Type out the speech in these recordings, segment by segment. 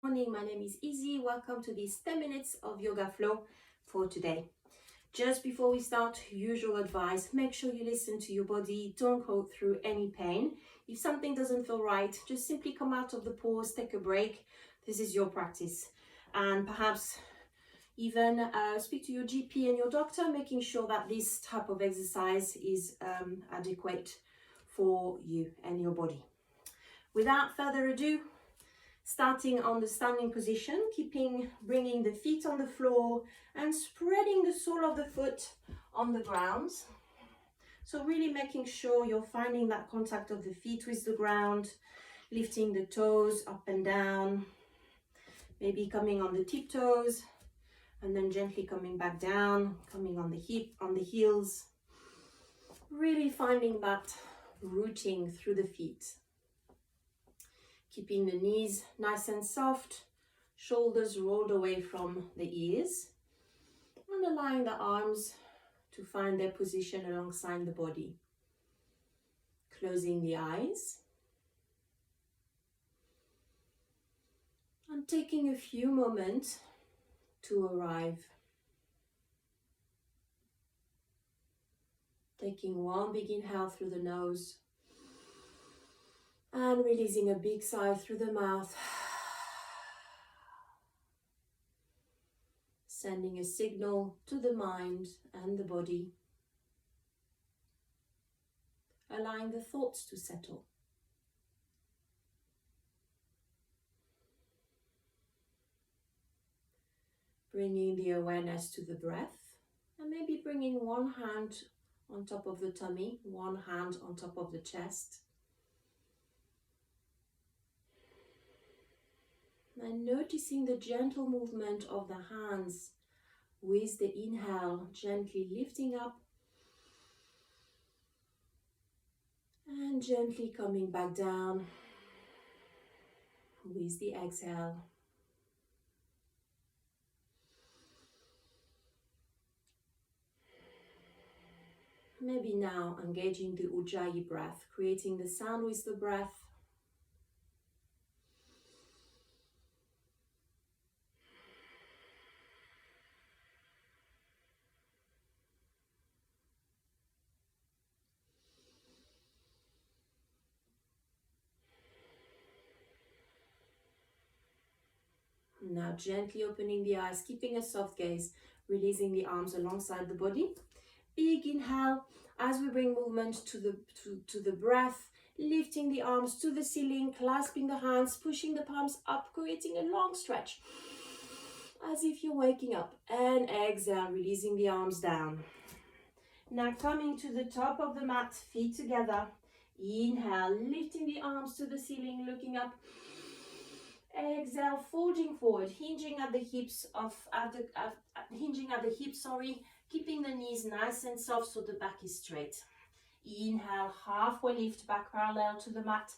Morning, my name is Izzie. Welcome to these 10 minutes of yoga flow for today. Just before we start, usual advice, make sure you listen to your body. Don't go through any pain. If something doesn't feel right, just simply come out of the pause, take a break. This is your practice. And perhaps even speak to your GP and your doctor, making sure that this type of exercise is adequate for you and your body. Without further ado, starting on the standing position, bringing the feet on the floor and spreading the sole of the foot on the ground. So really making sure you're finding that contact of the feet with the ground, lifting the toes up and down, maybe coming on the tiptoes and then gently coming back down, coming on the heels. Really finding that rooting through the feet. Keeping the knees nice and soft, shoulders rolled away from the ears, and allowing the arms to find their position alongside the body. Closing the eyes and taking a few moments to arrive. Taking one big inhale through the nose. And releasing a big sigh through the mouth. Sending a signal to the mind and the body. Allowing the thoughts to settle. Bringing the awareness to the breath. And maybe bringing one hand on top of the tummy, one hand on top of the chest. And noticing the gentle movement of the hands with the inhale, gently lifting up and gently coming back down with the exhale. Maybe now engaging the Ujjayi breath, creating the sound with the breath. Now gently opening the eyes, keeping a soft gaze, releasing the arms alongside the body. Big inhale as we bring movement to the breath, lifting the arms to the ceiling, clasping the hands, pushing the palms up, creating a long stretch as if you're waking up. And exhale, releasing the arms down. Now coming to the top of the mat, feet together. Inhale, lifting the arms to the ceiling, looking up. Exhale, folding forward, hinging at the hips, keeping the knees nice and soft so the back is straight. Inhale, halfway lift back parallel to the mat.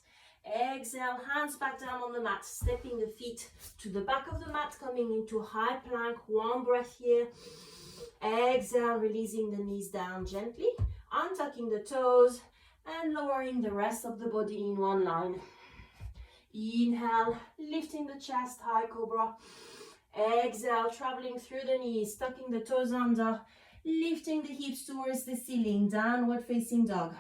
Exhale, hands back down on the mat, stepping the feet to the back of the mat, coming into high plank. One breath here. Exhale, releasing the knees down gently, untucking the toes and lowering the rest of the body in one line. Inhale, lifting the chest, high cobra. Exhale, traveling through the knees, tucking the toes under, lifting the hips towards the ceiling, downward facing dog.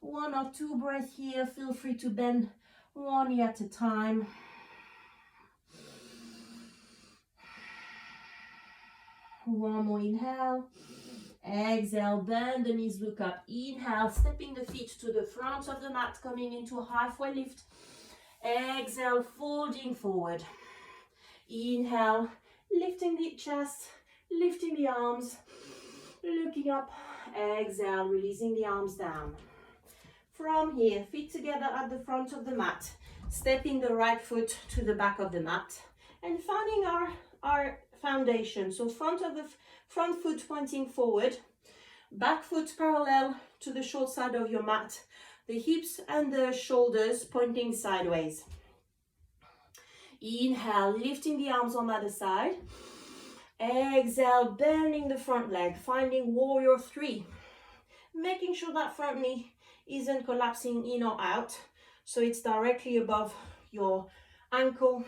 One or two breaths here, feel free to bend one knee at a time. One more inhale. Exhale, bend the knees, look up. Inhale, stepping the feet to the front of the mat, coming into a halfway lift. Exhale, folding forward. Inhale, lifting the chest, lifting the arms, looking up. Exhale, releasing the arms down. From here, feet together at the front of the mat, stepping the right foot to the back of the mat and finding our foundation. So front foot pointing forward, back foot parallel to the short side of your mat, the hips and the shoulders pointing sideways. Inhale, lifting the arms on the other side. Exhale, bending the front leg, finding warrior 3. Making sure that front knee isn't collapsing in or out, so it's directly above your ankle.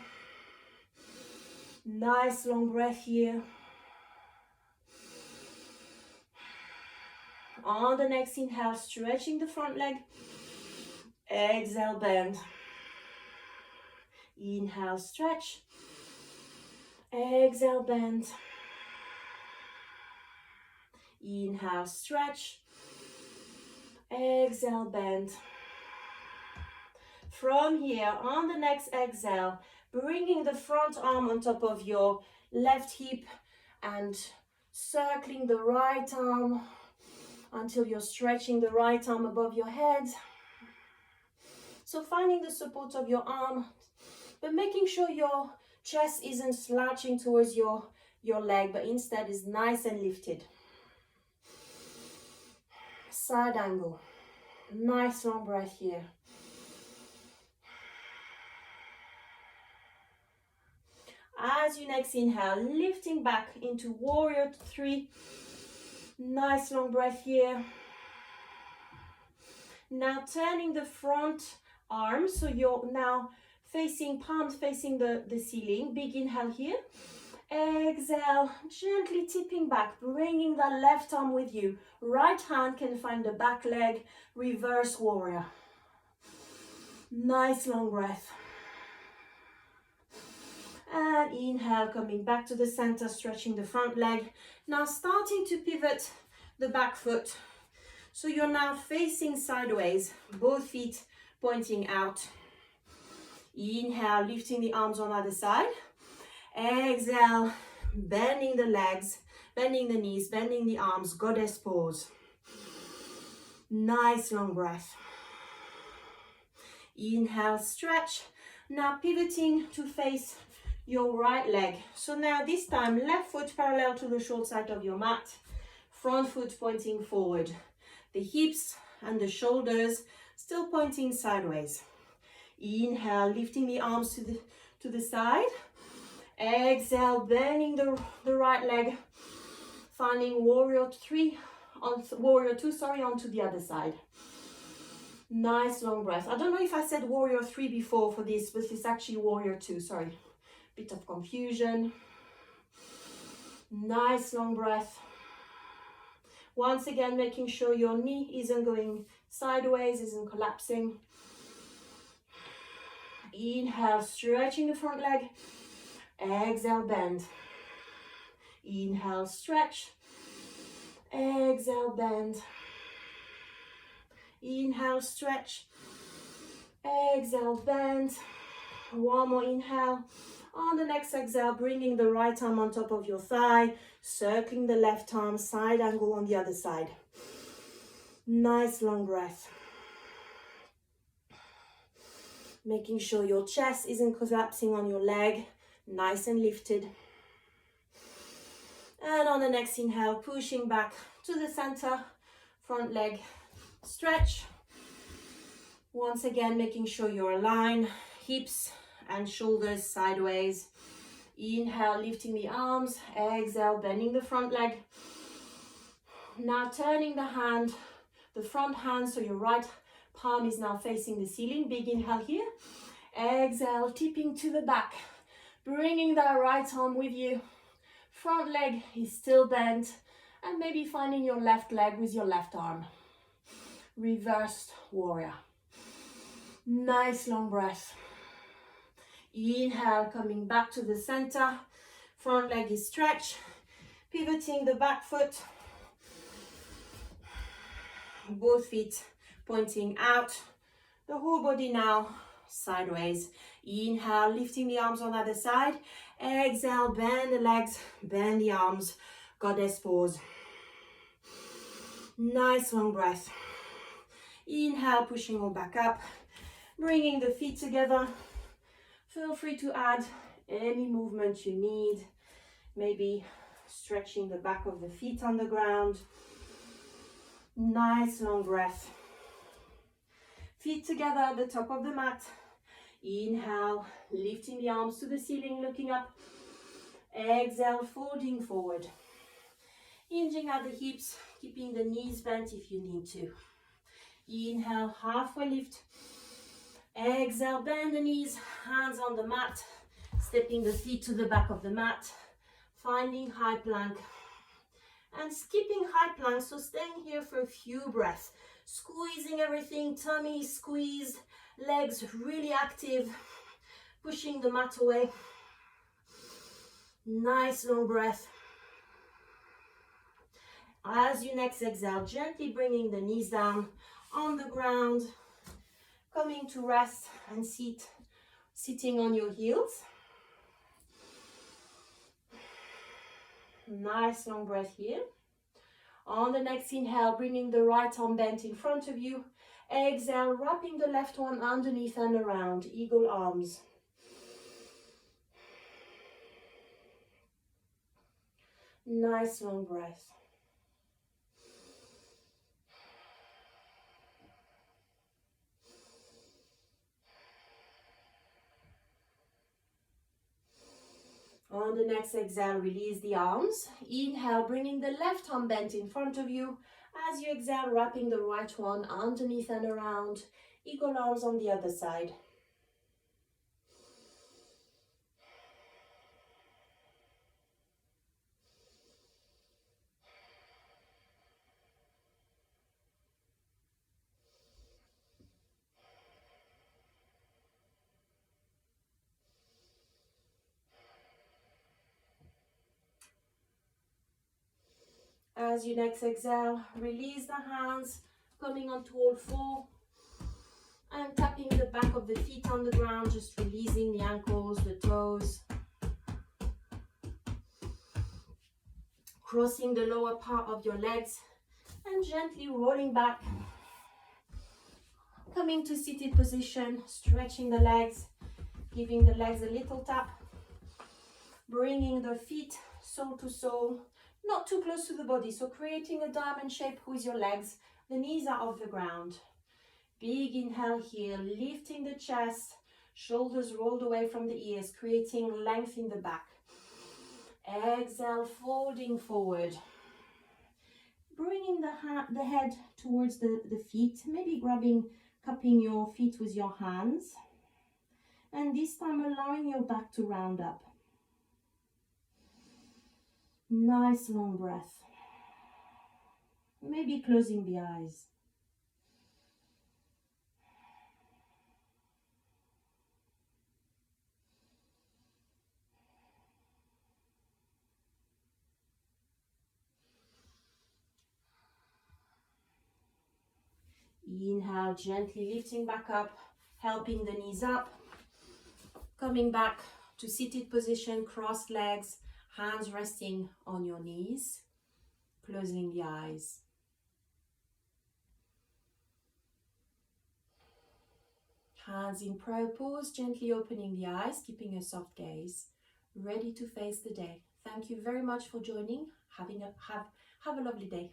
Nice long breath here. On the next inhale, stretching the front leg. Exhale, bend. Inhale, stretch. Exhale, bend. Inhale, stretch. Exhale, bend. From here, on the next exhale, bringing the front arm on top of your left hip and circling the right arm until you're stretching the right arm above your head. So finding the support of your arm, but making sure your chest isn't slouching towards your leg, but instead is nice and lifted. Side angle. Nice long breath here. As you next inhale, lifting back into warrior 3. Nice long breath here. Now turning the front arm, so you're now facing, palms facing the ceiling. Big inhale here. Exhale, gently tipping back, bringing the left arm with you. Right hand can find the back leg, reverse warrior. Nice long breath. And inhale, coming back to the center, stretching the front leg. Now starting to pivot the back foot. So you're now facing sideways, both feet pointing out. Inhale, lifting the arms on either side. Exhale, bending the legs, bending the knees, bending the arms, goddess pose. Nice long breath. Inhale, stretch. Now pivoting to face your right leg. So now this time, left foot parallel to the short side of your mat, front foot pointing forward. The hips and the shoulders still pointing sideways. Inhale, lifting the arms to the side. Exhale, bending the right leg, finding warrior 2 onto the other side. Nice long breath. I don't know if I said warrior 3 before for this, but it's actually warrior 2, sorry. Bit of confusion. Nice long breath. Once again, making sure your knee isn't going sideways, isn't collapsing. Inhale, stretching the front leg. Exhale, bend. Inhale, stretch. Exhale, bend. Inhale, stretch. Exhale, bend. One more inhale. On the next exhale, bringing the right arm on top of your thigh, circling the left arm, side angle on the other side. Nice long breath. Making sure your chest isn't collapsing on your leg, nice and lifted. And on the next inhale, pushing back to the center, front leg stretch. Once again, making sure you're aligned, hips and shoulders sideways. Inhale, lifting the arms. Exhale, bending the front leg. Now turning the front hand, so your right palm is now facing the ceiling. Big inhale here. Exhale, tipping to the back. Bringing that right arm with you. Front leg is still bent. And maybe finding your left leg with your left arm. Reversed warrior. Nice long breath. Inhale, coming back to the center. Front leg is stretched. Pivoting the back foot. Both feet pointing out. The whole body now sideways. Inhale, lifting the arms on the other side. Exhale, bend the legs, bend the arms. Goddess pose. Nice long breath. Inhale, pushing all back up. Bringing the feet together. Feel free to add any movement you need. Maybe stretching the back of the feet on the ground. Nice long breath. Feet together at the top of the mat. Inhale, lifting the arms to the ceiling, looking up. Exhale, folding forward. Hinging at the hips, keeping the knees bent if you need to. Inhale, halfway lift. Exhale, bend the knees, hands on the mat, stepping the feet to the back of the mat, finding high plank and skipping high plank. So staying here for a few breaths, squeezing everything, tummy squeezed, legs really active, pushing the mat away. Nice long breath. As you next exhale, gently bringing the knees down on the ground, coming to rest and sitting on your heels. Nice long breath here. On the next inhale, bringing the right arm bent in front of you. Exhale, wrapping the left one underneath and around, eagle arms. Nice long breath. On the next exhale, release the arms. Inhale, bringing the left arm bent in front of you. As you exhale, wrapping the right one underneath and around. Eagle arms on the other side. As you next exhale, release the hands, coming onto all four and tapping the back of the feet on the ground, just releasing the ankles, the toes. Crossing the lower part of your legs and gently rolling back. Coming to seated position, stretching the legs, giving the legs a little tap. Bringing the feet sole to sole, not too close to the body, so creating a diamond shape with your legs. The knees are off the ground. Big inhale here, lifting the chest, shoulders rolled away from the ears, creating length in the back. Exhale, folding forward. Bringing the head towards the feet, maybe cupping your feet with your hands. And this time allowing your back to round up. Nice long breath. Maybe closing the eyes. Inhale, gently lifting back up, helping the knees up. Coming back to seated position, crossed legs, hands resting on your knees, closing the eyes. Hands in prayer pose, gently opening the eyes, keeping a soft gaze, ready to face the day. Thank you very much for joining. Have a lovely day.